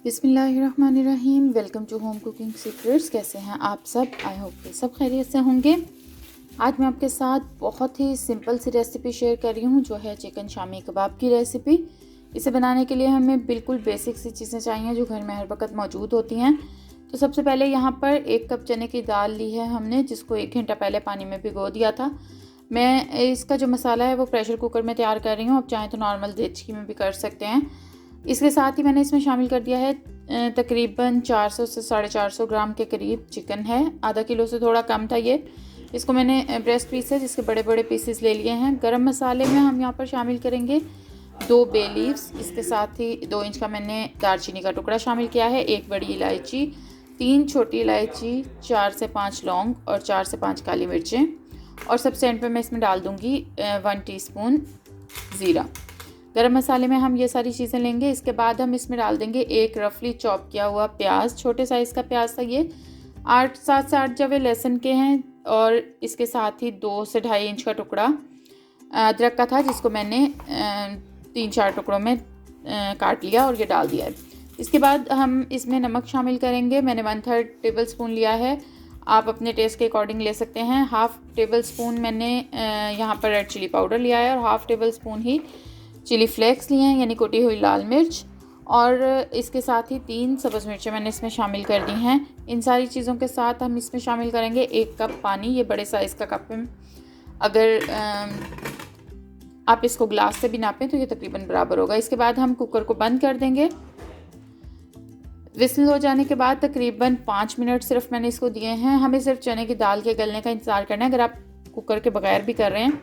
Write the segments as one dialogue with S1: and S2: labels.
S1: बिस्मिल्लाहिर्रहमानिर्रहीम। Welcome to home cooking secrets. कैसे हैं आप सब? आई होप कि सब खैरियत से होंगे। आज मैं आपके साथ बहुत ही सिंपल सी रेसिपी शेयर कर रही हूँ, जो है चिकन शामी कबाब की रेसिपी। इसे बनाने के लिए हमें बिल्कुल बेसिक सी चीज़ें चाहिए जो घर में हर वक्त मौजूद होती हैं। तो सबसे पहले यहाँ पर 1 कप चने की दाल ली है हमने, जिसको 1 घंटा पहले पानी में भिगो दिया था। मैं इसका जो मसाला है वो प्रेशर कुकर में तैयार कर रही हूँ। आप चाहें तो नॉर्मल देचकी में भी कर सकते हैं। इसके साथ ही मैंने इसमें शामिल कर दिया है तकरीबन 400 से 450 ग्राम के करीब चिकन है। आधा किलो से थोड़ा कम था ये। इसको मैंने ब्रेस्ट पीस है जिसके बड़े बड़े पीसेस ले लिए हैं। गरम मसाले में हम यहाँ पर शामिल करेंगे 2 बे लीव्स। इसके साथ ही 2 इंच का मैंने दालचीनी का टुकड़ा शामिल किया है, 1 बड़ी इलायची, 3 छोटी इलायची, 4 से 5 लौंग और 4 से 5 काली मिर्चें। और सबसे एंड पे मैं इसमें डाल दूँगी 1 टीस्पून ज़ीरा। गरम मसाले में हम ये सारी चीज़ें लेंगे। इसके बाद हम इसमें डाल देंगे 1 रफली चॉप किया हुआ प्याज। छोटे साइज़ का प्याज था ये। 7 से 8 जवे लहसुन के हैं और इसके साथ ही 2 से 2.5 इंच का टुकड़ा अदरक का था, जिसको मैंने 3-4 टुकड़ों में काट लिया और ये डाल दिया है। इसके बाद हम इसमें नमक शामिल करेंगे। मैंने 1/3 टेबल स्पून लिया है। आप अपने टेस्ट के अकॉर्डिंग ले सकते हैं। 1/2 टेबल स्पून मैंने यहाँ पर रेड चिली पाउडर लिया है और 1/2 टेबल स्पून ही चिली फ्लेक्स लिए हैं, यानी कुटी हुई लाल मिर्च। और इसके साथ ही 3 सब्ज़ मिर्चें मैंने इसमें शामिल कर दी हैं। इन सारी चीज़ों के साथ हम इसमें शामिल करेंगे 1 कप पानी। ये बड़े साइज़ का कप है। अगर आप इसको ग्लास से भी नापें तो ये तकरीबन बराबर होगा। इसके बाद हम कुकर को बंद कर देंगे। विसल हो जाने के बाद तकरीबन 5 मिनट सिर्फ मैंने इसको दिए हैं। हमें सिर्फ चने की दाल के गलने का इंतज़ार करना है। अगर आप कुकर के बगैर भी कर रहे हैं,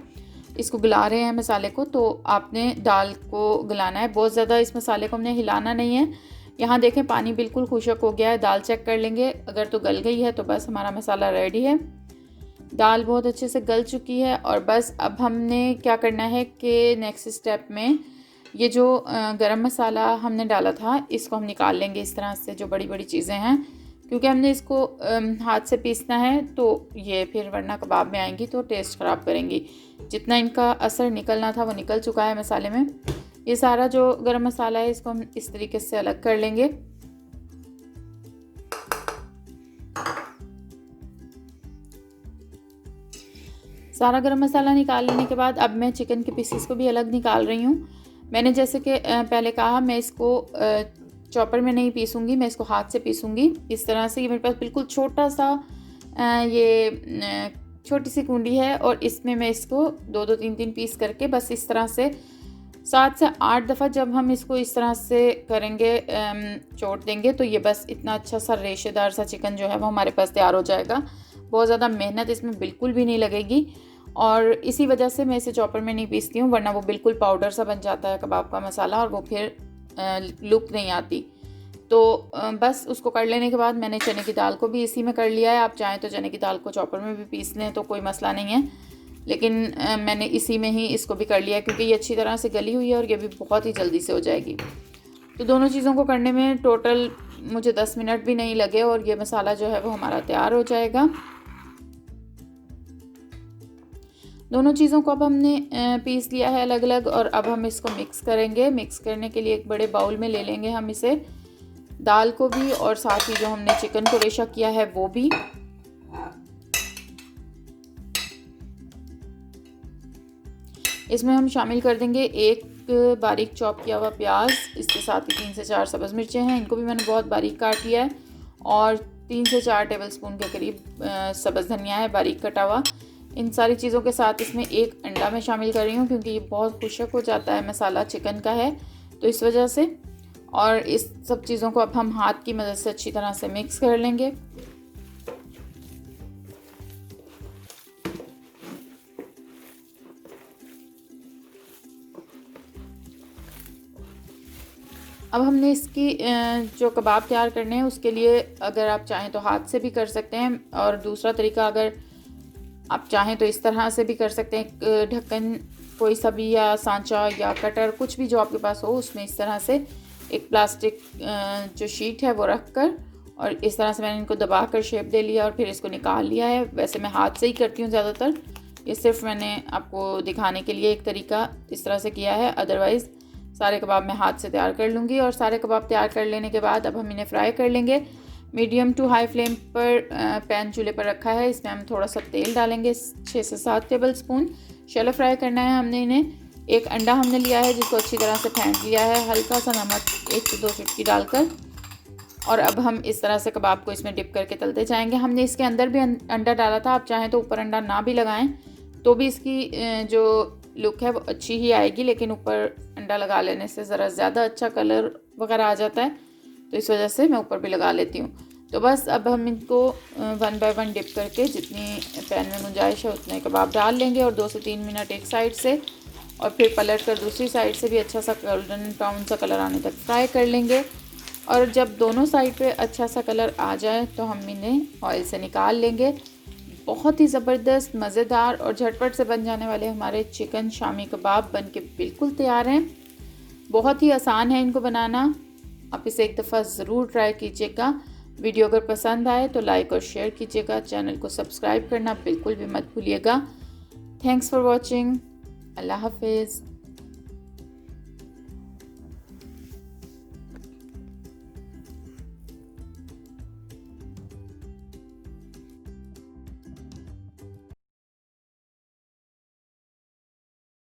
S1: इसको गला रहे हैं मसाले को, तो आपने दाल को गलाना है। बहुत ज़्यादा इस मसाले को हमने हिलाना नहीं है। यहाँ देखें पानी बिल्कुल खुशक हो गया है। दाल चेक कर लेंगे, अगर तो गल गई है तो बस हमारा मसाला रेडी है। दाल बहुत अच्छे से गल चुकी है और बस अब हमने क्या करना है कि नेक्स्ट स्टेप में ये जो गरम मसाला हमने डाला था, इसको हम निकाल लेंगे इस तरह से। जो बड़ी बड़ी चीज़ें हैं, क्योंकि हमने इसको हाथ से पीसना है तो ये फिर वरना कबाब में आएंगी तो टेस्ट ख़राब करेंगी। जितना इनका असर निकलना था वो निकल चुका है मसाले में। ये सारा जो गरम मसाला है इसको हम इस तरीके से अलग कर लेंगे। सारा गरम मसाला निकाल लेने के बाद अब मैं चिकन के पीसेस को भी अलग निकाल रही हूँ। मैंने जैसे कि पहले कहा, मैं इसको चॉपर में नहीं पीसूँगी, मैं इसको हाथ से पीसूँगी इस तरह से। ये मेरे पास बिल्कुल छोटा सा ये छोटी सी कुंडी है और इसमें मैं इसको 2-2 3-3 पीस करके बस इस तरह से 7 से 8 दफ़ा जब हम इसको इस तरह से करेंगे, चोट देंगे, तो ये बस इतना अच्छा सा रेशेदार सा चिकन जो है वो हमारे पास तैयार हो जाएगा। बहुत ज़्यादा मेहनत इसमें बिल्कुल भी नहीं लगेगी और इसी वजह से मैं इसे चॉपर में नहीं पीसती हूँ, वरना वो बिल्कुल पाउडर सा बन जाता है कबाब का मसाला और वो फिर लुक नहीं आती। तो बस उसको कर लेने के बाद मैंने चने की दाल को भी इसी में कर लिया है। आप चाहें तो चने की दाल को चॉपर में भी पीस लें तो कोई मसला नहीं है, लेकिन मैंने इसी में ही इसको भी कर लिया है क्योंकि ये अच्छी तरह से गली हुई है और ये भी बहुत ही जल्दी से हो जाएगी। तो दोनों चीज़ों को करने में टोटल मुझे 10 मिनट भी नहीं लगे और ये मसाला जो है वो हमारा तैयार हो जाएगा। दोनों चीज़ों को अब हमने पीस लिया है अलग अलग और अब हम इसको मिक्स करेंगे। मिक्स करने के लिए एक बड़े बाउल में ले लेंगे हम इसे, दाल को भी और साथ ही जो हमने चिकन को रेशा किया है वो भी। इसमें हम शामिल कर देंगे 1 बारीक चॉप किया हुआ प्याज। इसके साथ ही 3 से 4 सब्ज़ मिर्चें हैं, इनको भी मैंने बहुत बारीक काट लिया है। और 3 से 4 टेबल स्पून के करीब सब्ज़ धनिया है बारीक कटा हुआ। इन सारी चीज़ों के साथ इसमें 1 अंडा मैं शामिल कर रही हूँ क्योंकि ये बहुत खुशक हो जाता है, मसाला चिकन का है तो इस वजह से। और इस सब चीज़ों को अब हम हाथ की मदद से अच्छी तरह से मिक्स कर लेंगे। अब हमने इसकी जो कबाब तैयार करने हैं उसके लिए अगर आप चाहें तो हाथ से भी कर सकते हैं और दूसरा तरीका अगर आप चाहें तो इस तरह से भी कर सकते हैं। ढक्कन कोई सा भी या सांचा या कटर कुछ भी जो आपके पास हो, उसमें इस तरह से एक प्लास्टिक जो शीट है वो रख कर और इस तरह से मैंने इनको दबा कर शेप दे लिया और फिर इसको निकाल लिया है। वैसे मैं हाथ से ही करती हूँ ज़्यादातर, ये सिर्फ मैंने आपको दिखाने के लिए एक तरीका इस तरह से किया है। अदरवाइज़ सारे कबाब मैं हाथ से तैयार कर लूँगी। और सारे कबाब तैयार कर लेने के बाद अब हम इन्हें फ्राई कर लेंगे। मीडियम टू हाई फ्लेम पर पैन चूल्हे पर रखा है। इसमें हम थोड़ा सा तेल डालेंगे, 6 से 7 टेबल स्पून। शैलो फ्राई करना है हमने इन्हें। एक अंडा हमने लिया है जिसको अच्छी तरह से फेंट लिया है, हल्का सा नमक 1 से 2 चुटकी डालकर। और अब हम इस तरह से कबाब को इसमें डिप करके तलते जाएंगे। हमने इसके अंदर भी अंडा डाला था, आप चाहें तो ऊपर अंडा ना भी लगाएं तो भी इसकी जो लुक है वो अच्छी ही आएगी, लेकिन ऊपर अंडा लगा लेने से ज़रा ज़्यादा अच्छा कलर वगैरह आ जाता है, तो इस वजह से मैं ऊपर भी लगा लेती हूँ। तो बस अब हम इनको 1 बाय 1 डिप करके जितनी पैन में गुंजाइश है उतने कबाब डाल लेंगे और 2 से 3 मिनट एक साइड से और फिर पलट कर दूसरी साइड से भी अच्छा सा गोल्डन ब्राउन सा कलर आने तक फ्राई कर लेंगे। और जब दोनों साइड पे अच्छा सा कलर आ जाए तो हम इन्हें ऑयल से निकाल लेंगे। बहुत ही ज़बरदस्त, मज़ेदार और झटपट से बन जाने वाले हमारे चिकन शामी कबाब बन के बिल्कुल तैयार हैं। बहुत ही आसान है इनको बनाना, आप इसे एक दफ़ा ज़रूर ट्राई कीजिएगा। वीडियो अगर पसंद आए तो लाइक और शेयर कीजिएगा। चैनल को सब्सक्राइब करना बिल्कुल भी मत भूलिएगा। Thanks for watching. अल्लाह हाफिज़।